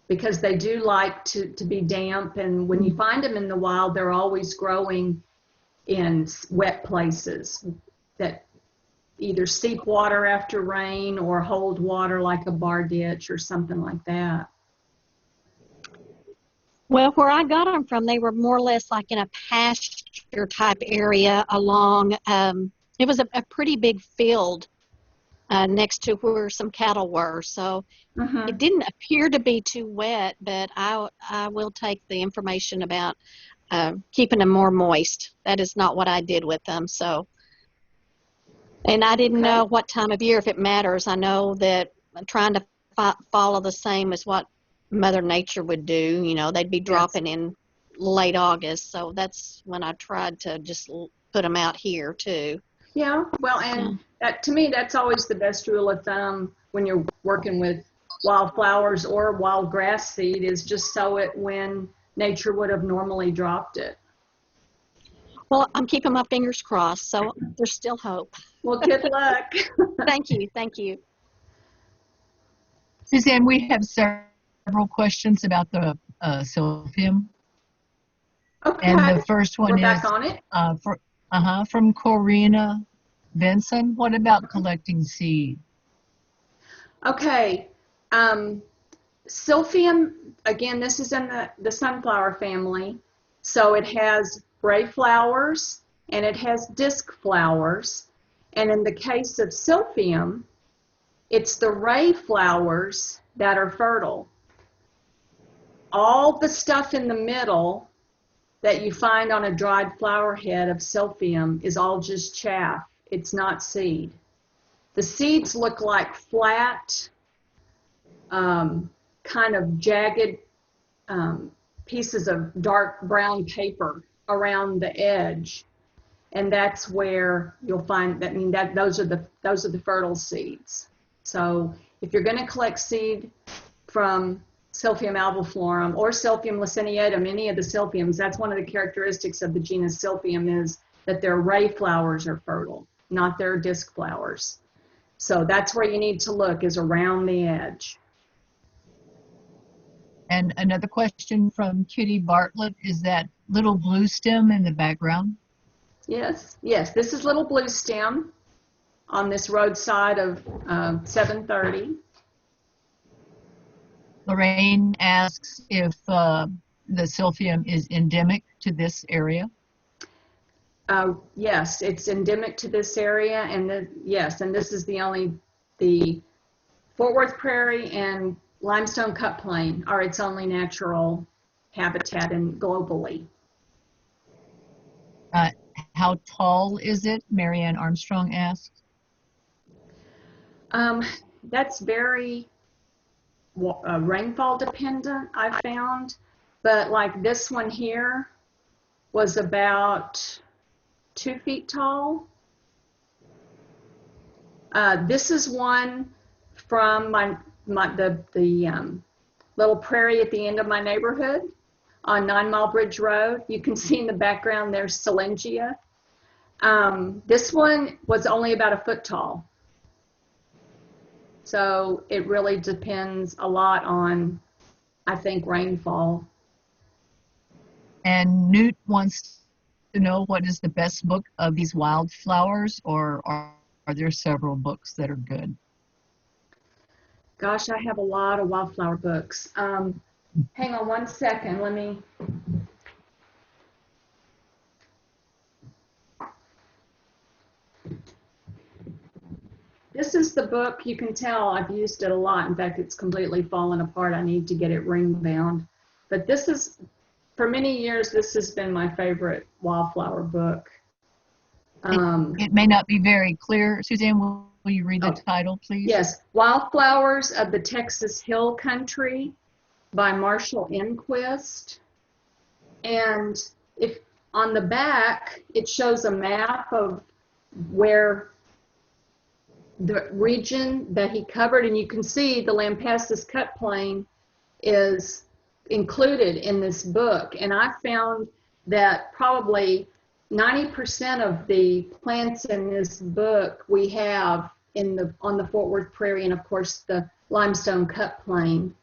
because they do like to be damp. And when you find them in the wild, they're always growing in wet places that either seep water after rain or hold water, like a bar ditch or something like that. Well, where I got them from, they were more or less like in a pasture type area along, it was a pretty big field next to where some cattle were. So it didn't appear to be too wet, but I will take the information about keeping them more moist. That is not what I did with them. So, and I didn't know what time of year, if it matters. I know that I'm trying to follow the same as what Mother Nature would do. You know, they'd be dropping in late August. So that's when I tried to just put them out here too. Yeah, well, and that, to me, that's always the best rule of thumb when you're working with wildflowers or wild grass seed, is just sow it when nature would have normally dropped it. Well, I'm keeping my fingers crossed, so there's still hope. Well, good luck. Thank you. Thank you. Suzanne, we have several questions about the silphium. Okay. And the first one We're is back on it. From Corina Benson. What about collecting seed? Okay. Silphium, again, this is in the sunflower family. So it has gray flowers and it has disc flowers. And in the case of silphium, it's the ray flowers that are fertile. All the stuff in the middle that you find on a dried flower head of silphium is all just chaff. It's not seed. The seeds look like flat, kind of jagged pieces of dark brown paper around the edge, and that's where you'll find that. I mean, that those are the fertile seeds. So if you're going to collect seed from Silphium albiflorum or Silphium laciniatum, any of the silphiums, that's one of the characteristics of the genus Silphium, is that their ray flowers are fertile, not their disc flowers. So that's where you need to look, is around the edge. And another question from Kitty Bartlett, is that little blue stem in the background? Yes, yes, this is little blue stem on this roadside of 730. Lorraine asks if the silphium is endemic to this area. Yes, it's endemic to this area, and yes, and this is the Fort Worth Prairie and limestone cut plain are its only natural habitat globally. How tall is it? Marianne Armstrong asks. That's very rainfall dependent, I found, but like this one here was about 2 feet tall. This is one from the little prairie at the end of my neighborhood on 9 Mile Bridge Road. You can see in the background there's Selengia. This one was only about 1 foot tall. So it really depends a lot on, I think, rainfall. And Newt wants to know, what is the best book of these wildflowers, or are there several books that are good? Gosh, I have a lot of wildflower books. Hang on 1 second, let me. This is the book. You can tell I've used it a lot. In fact, it's completely fallen apart. I need to get it ring bound. But this is, for many years, this has been my favorite wildflower book. It may not be very clear. Suzanne, will you read the title, please? Yes, Wildflowers of the Texas Hill Country by Marshall Enquist. And if on the back, it shows a map of where the region that he covered, and you can see the Lampasas Cut Plain is included in this book. And I found that probably 90% of the plants in this book we have on the Fort Worth Prairie, and of course the limestone cut plain.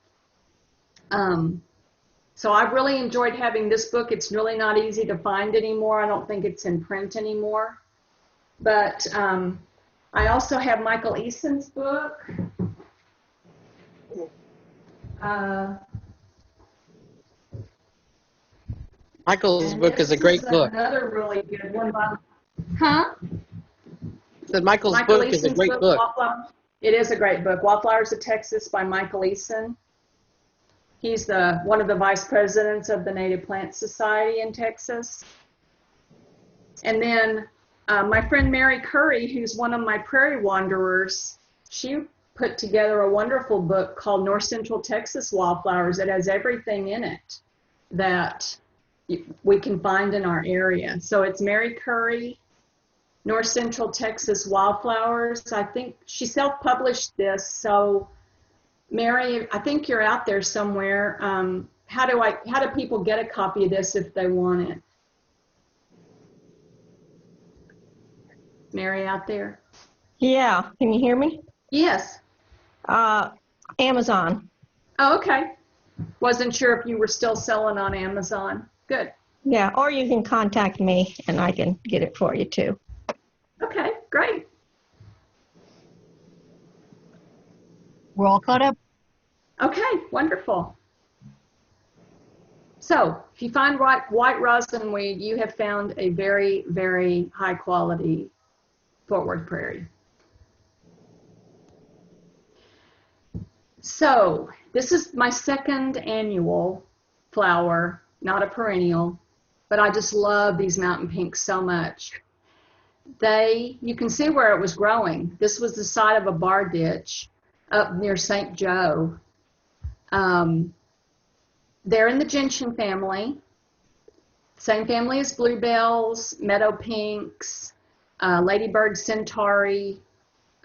So I've really enjoyed having this book. It's really not easy to find anymore. I don't think it's in print anymore. But I also have Michael Eason's book. Michael's book is a great book. Another really good one. Michael's book is a great book. It is a great book. Wildflowers of Texas by Michael Eason. He's one of the vice presidents of the Native Plant Society in Texas. And then my friend Mary Curry, who's one of my prairie wanderers, she put together a wonderful book called North Central Texas Wildflowers. It has everything in it that we can find in our area. So it's Mary Curry, North Central Texas Wildflowers. I think she self-published this. So Mary, I think you're out there somewhere. How do people get a copy of this if they want it? Mary out there? Yeah, can you hear me? Yes. Amazon. Oh, okay. Wasn't sure if you were still selling on Amazon. Good. Yeah, or you can contact me and I can get it for you too. Okay, great. We're all caught up. Okay, wonderful. So if you find white rosinweed, you have found a very, very high quality Fort Worth prairie. So this is my second annual flower, not a perennial, but I just love these mountain pinks so much. You can see where it was growing. This was the side of a bar ditch up near St. Joe. They're in the gentian family, same family as bluebells, meadow pinks, ladybird centauri,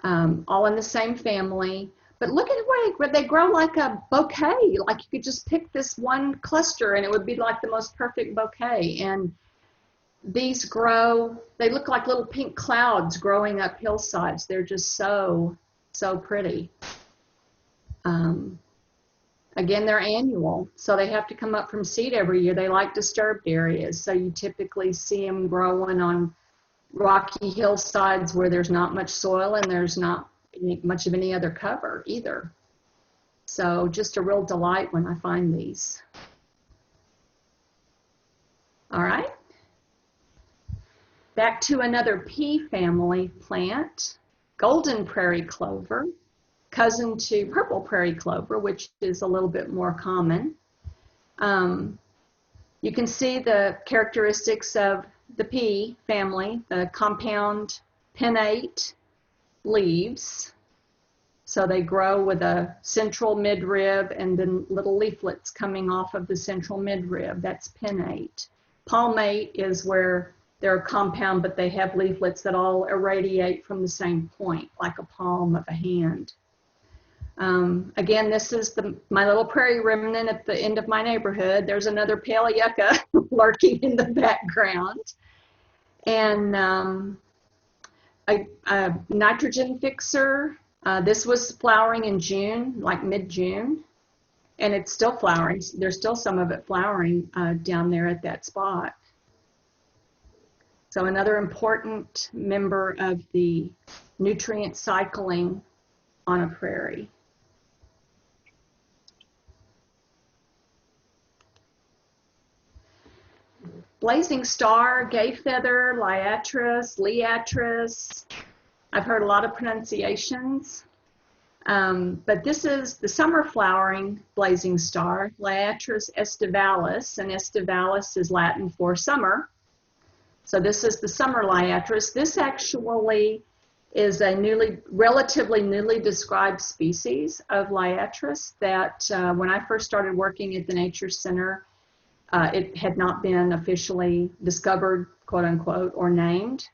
all in the same family. But look at where they grow like a bouquet. Like you could just pick this one cluster and it would be like the most perfect bouquet. And these they look like little pink clouds growing up hillsides. They're just so, so pretty. Again, they're annual, so they have to come up from seed every year. They like disturbed areas, so you typically see them growing on rocky hillsides where there's not much soil and there's not much of any other cover either. So just a real delight when I find these. All right. Back to another pea family plant, golden prairie clover, cousin to purple prairie clover, which is a little bit more common. You can see the characteristics of the pea family, the compound pinnate leaves. So they grow with a central midrib and then little leaflets coming off of the central midrib. That's pinnate. Palmate is where they're a compound, but they have leaflets that all irradiate from the same point, like a palm of a hand. Again, this is my little prairie remnant at the end of my neighborhood. There's another pale yucca lurking in the background. And a nitrogen fixer. This was flowering in June, like mid-June. And it's still flowering. There's still some of it flowering down there at that spot. So another important member of the nutrient cycling on a prairie. Blazing star, gay feather, liatris, liatris. I've heard a lot of pronunciations. But this is the summer flowering blazing star, Liatris estivalis, and estivalis is Latin for summer. So this is the summer liatris. This actually is a relatively newly described species of liatris that when I first started working at the Nature Center, it had not been officially discovered, quote unquote, or named.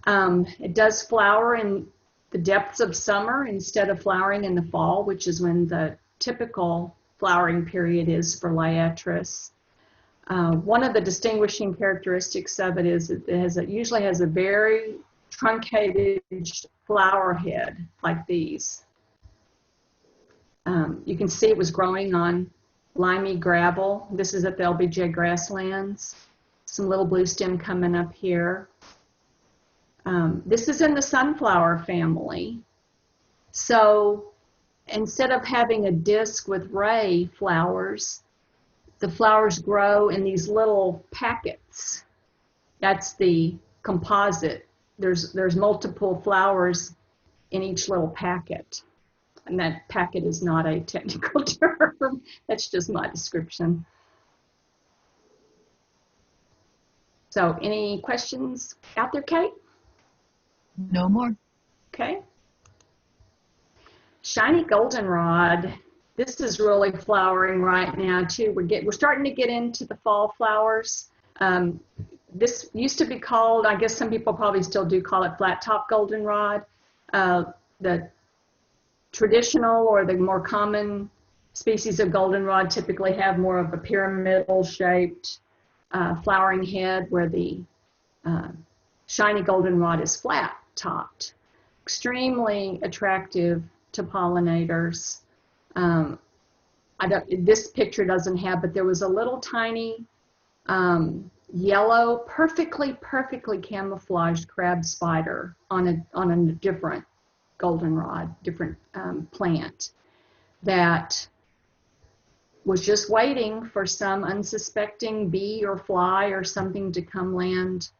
It does flower in the depths of summer instead of flowering in the fall, which is when the typical flowering period is for liatris. One of the distinguishing characteristics of it is it usually has a very truncated flower head like these. You can see it was growing on limey gravel. This is at the LBJ grasslands. Some little blue stem coming up here. This is in the sunflower family. So instead of having a disc with ray flowers, the flowers grow in these little packets. That's the composite. There's multiple flowers in each little packet. And that packet is not a technical term. That's just my description. So any questions out there, Kate? No more. Okay. Shiny goldenrod. This is really flowering right now too. We're starting to get into the fall flowers. This used to be called, I guess some people probably still do call it flat top goldenrod. The traditional or the more common species of goldenrod typically have more of a pyramidal shaped flowering head, where the shiny goldenrod is flat topped. Extremely attractive to pollinators. This picture doesn't have, but there was a little tiny yellow, perfectly camouflaged crab spider on a different goldenrod, different plant, that was just waiting for some unsuspecting bee or fly or something to come land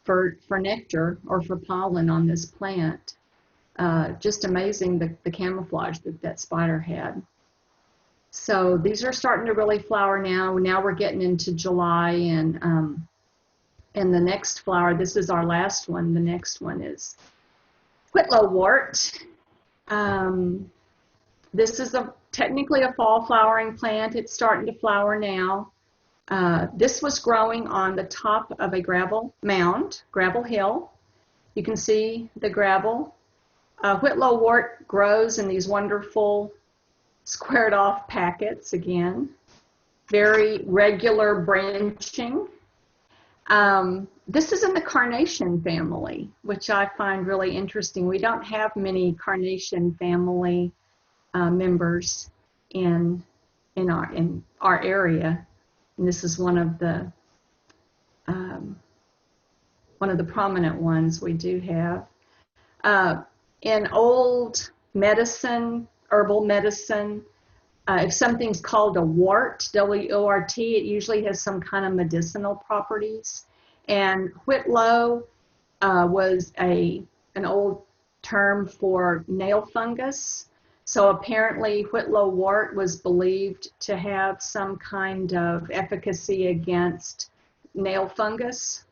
for nectar or for pollen on this plant. Just amazing the camouflage that spider had. So these are starting to really flower now. Now we're getting into July, and the next flower, this is our last one. The next one is whitlowwort. This is technically a fall flowering plant. It's starting to flower now. This was growing on the top of a gravel hill. You can see the gravel. Whitlowwort grows in these wonderful squared off packets again. Very regular branching. This is in the carnation family, which I find really interesting. We don't have many carnation family members in our area, and this is one of the prominent ones we do have. In old medicine, herbal medicine, if something's called a wart, W-O-R-T, it usually has some kind of medicinal properties. And whitlow was an old term for nail fungus. So apparently whitlowwort was believed to have some kind of efficacy against nail fungus.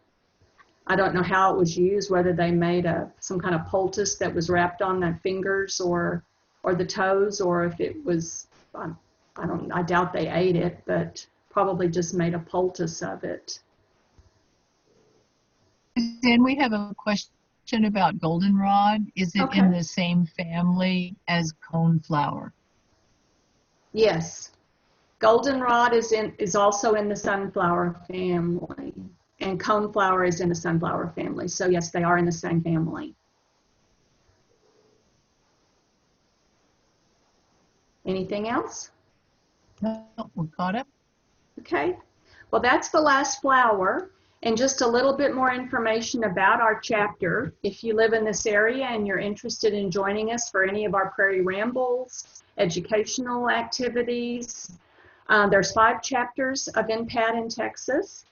I don't know how it was used, whether they made some kind of poultice that was wrapped on the fingers or the toes, or if it was, I doubt they ate it, but probably just made a poultice of it. Then we have a question about goldenrod. Is it in the same family as coneflower? Yes. Goldenrod is also in the sunflower family, and coneflower is in the sunflower family. So yes, they are in the same family. Anything else? No, we're caught up. Okay. Well, that's the last flower. And just a little bit more information about our chapter. If you live in this area and you're interested in joining us for any of our Prairie Rambles, educational activities, there's 5 chapters of NPAT in Texas.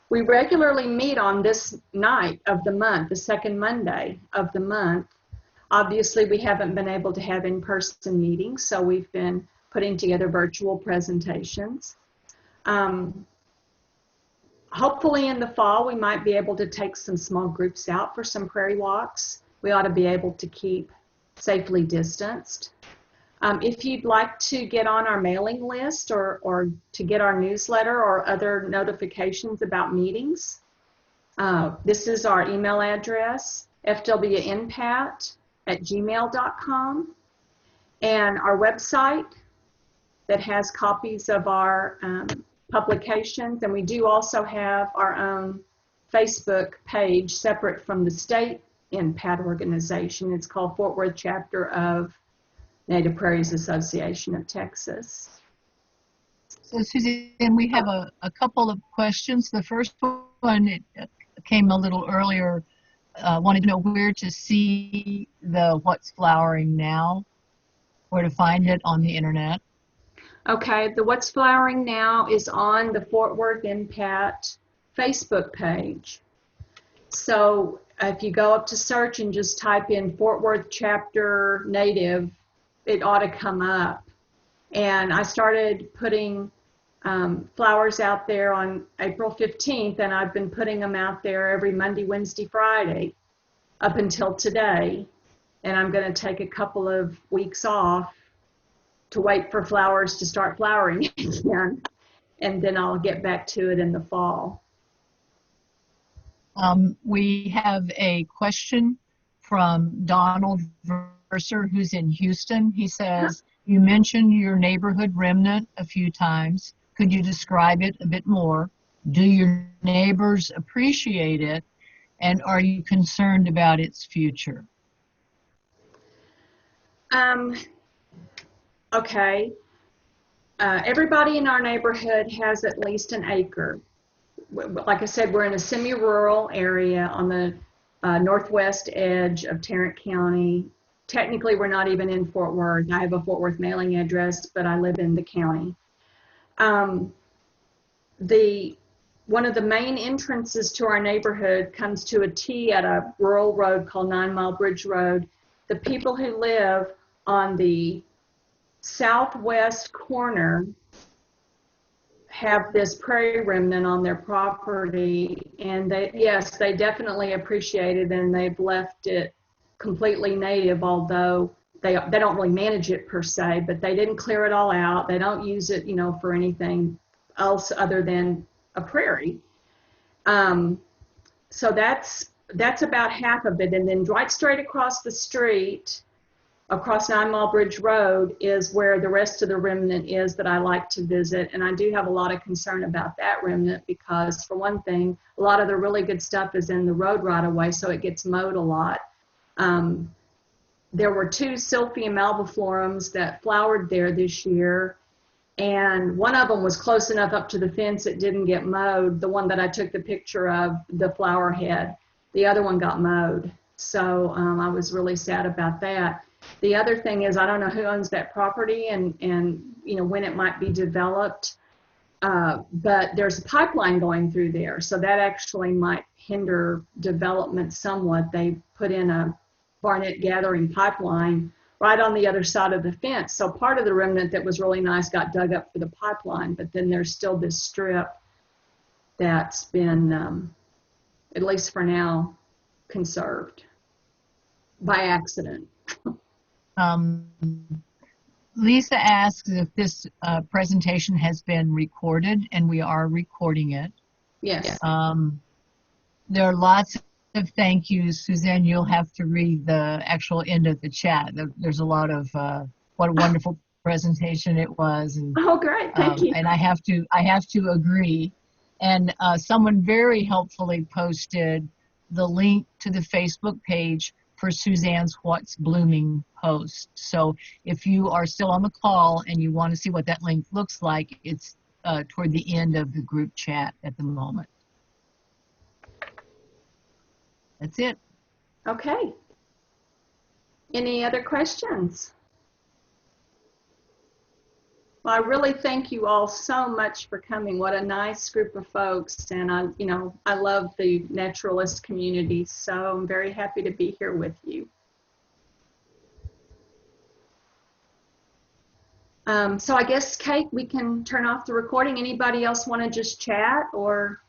We regularly meet on this night of the month, the second Monday of the month. Obviously, we haven't been able to have in-person meetings, so we've been putting together virtual presentations. Hopefully in the fall, we might be able to take some small groups out for some prairie walks. We ought to be able to keep safely distanced. If you'd like to get on our mailing list or to get our newsletter or other notifications about meetings, this is our email address, fwnpat@gmail.com, and our website that has copies of our publications, and we do also have our own Facebook page separate from the state NPAT organization. It's called Fort Worth Chapter of Native Prairies Association of Texas. So Suzanne, we have a couple of questions. The first one, it came a little earlier, wanted to know where to see the What's Flowering Now, where to find it on the internet. Okay, the What's Flowering Now is on the Fort Worth NPAT Facebook page. So if you go up to search and just type in Fort Worth chapter native, it ought to come up. And I started putting flowers out there on April 15th, and I've been putting them out there every Monday, Wednesday, Friday up until today. And I'm going to take a couple of weeks off to wait for flowers to start flowering again, and then I'll get back to it in the fall. We have a question from Donald Verser, who's in Houston. He says, you mentioned your neighborhood remnant a few times. Could you describe it a bit more? Do your neighbors appreciate it? And are you concerned about its future? Okay. Everybody in our neighborhood has at least an acre. Like I said, we're in a semi-rural area on the northwest edge of Tarrant County. Technically, we're not even in Fort Worth. I have a Fort Worth mailing address, but I live in the county. One of the main entrances to our neighborhood comes to a T at a rural road called 9 Mile Bridge Road. The people who live on the southwest corner have this prairie remnant on their property, and yes, they definitely appreciate it, and they've left it completely native, although they don't really manage it per se, but they didn't clear it all out. They don't use it, for anything else other than a prairie. So that's about half of it, and then right straight across the street, across 9 Mile Bridge Road, is where the rest of the remnant is that I like to visit. And I do have a lot of concern about that remnant because, for one thing, a lot of the really good stuff is in the road right away, so it gets mowed a lot. There were 2 Silphium albiflorums that flowered there this year, and one of them was close enough up to the fence it didn't get mowed, the one that I took the picture of, the flower head. The other one got mowed, so I was really sad about that. The other thing is, I don't know who owns that property and when it might be developed, but there's a pipeline going through there, so that actually might hinder development somewhat. They put in a barnet gathering pipeline right on the other side of the fence, so part of the remnant that was really nice got dug up for the pipeline, but then there's still this strip that's been, at least for now, conserved by accident. Lisa asks if this presentation has been recorded, and we are recording it. Yes. There are lots of thank yous. Suzanne, you'll have to read the actual end of the chat. There's a lot of what a wonderful presentation it was. And, oh, great. Thank you. And I have to agree. And someone very helpfully posted the link to the Facebook page for Suzanne's What's Blooming post. So if you are still on the call and you want to see what that link looks like, it's toward the end of the group chat at the moment. That's it. Okay. Any other questions? Well, I really thank you all so much for coming. What a nice group of folks. And I love the naturalist community, so I'm very happy to be here with you. So I guess, Kate, we can turn off the recording. Anybody else want to just chat or?